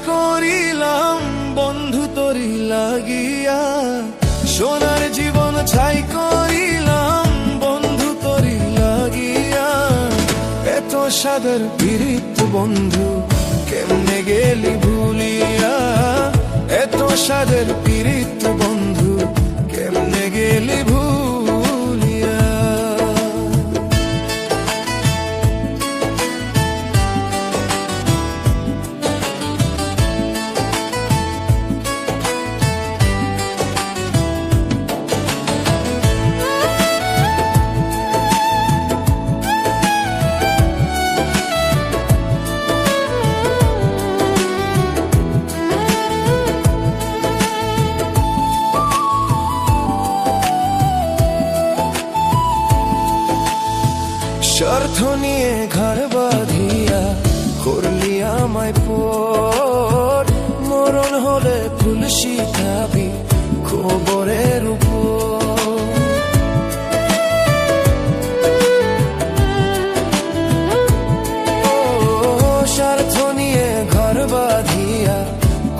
করিলাম বন্ধু তোরি লাগিয়া, সোনার জীবন ছাই করিলাম বন্ধু তোরি লাগিয়া। এত সাদের পীড়িত বন্ধু কেমনে গেলি ভুলিয়া, এত সাদের পীড়িত বন্ধু কেমনে গেলি ভুলিয়া। স্বার্থ নিয়ে ঘর বাঁধিয়া করলি আমায় পর, মরণ হলে ফুল শিখাবি খবরের উপর। স্বার্থ নিয়ে ঘর বাঁধিয়া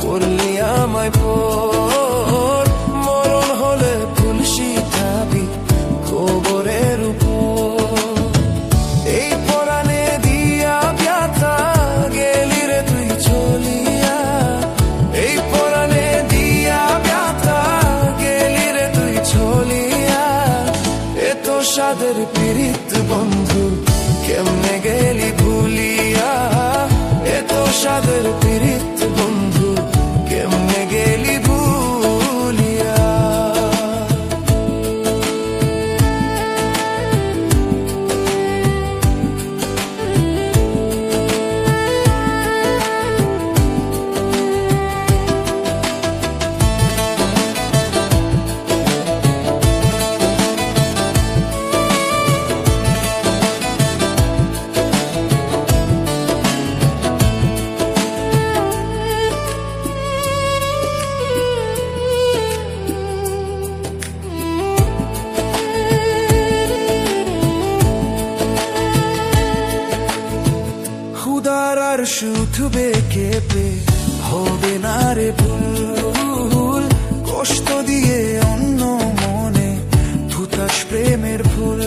করলি আমায় পর, মরণ হলে ফুল শিখাবি খবরের উপর। সাদের পীড়িত বন্ধু কেমনে গেলি ভুলিয়া, এত সাদের পীড়িত বন্ধু কেমনে গেলি ভুলিয়া। আর শুধবে কেঁপে হবে না রে ভুল, কষ্ট দিয়ে অন্য মনে ধুতাস প্রেমের ফুল।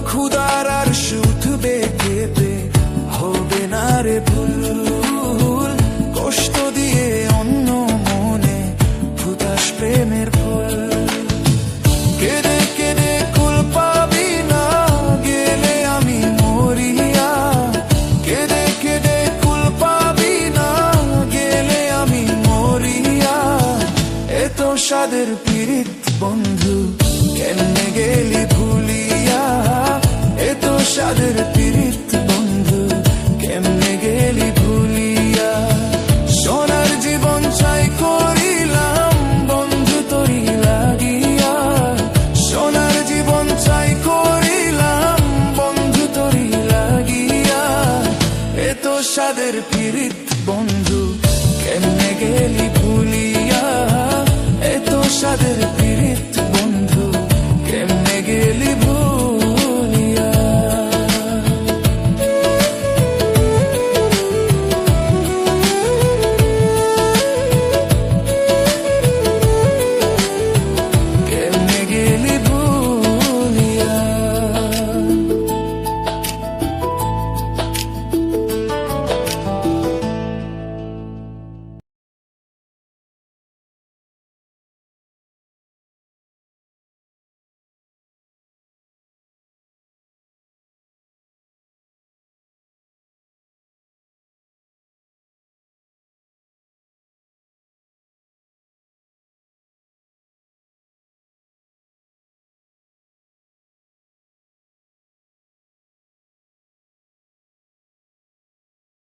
খুদার আর শুধবে কেঁপে হবে না রে ভুল, কষ্ট দিয়ে অন্য মনে ধুতাস প্রেমের ফুল। কেঁদে কেঁদে কুল পাবি না গেলে আমি মরিয়া, কেঁদে কেঁদে কুল পাবি না গেলে আমি মরিয়া। এত সাদের পীড়িত বন্ধু কেমনে গেলি ভুলিয়া, এত সাদের পীড়িত বন্ধু কেমনে গেলি ভুলিয়া। সোনার জীবন চাই করিলাম বন্ধু তোরি লাগিয়া, সোনার জীবন চাই করিলাম বন্ধু তোরি লাগিয়া। এত সাদের পীড়িত বন্ধু কেমনে গেলি ভুলিয়া, এত সাদের পীড়িত বন্ধু কেমনে গেলি।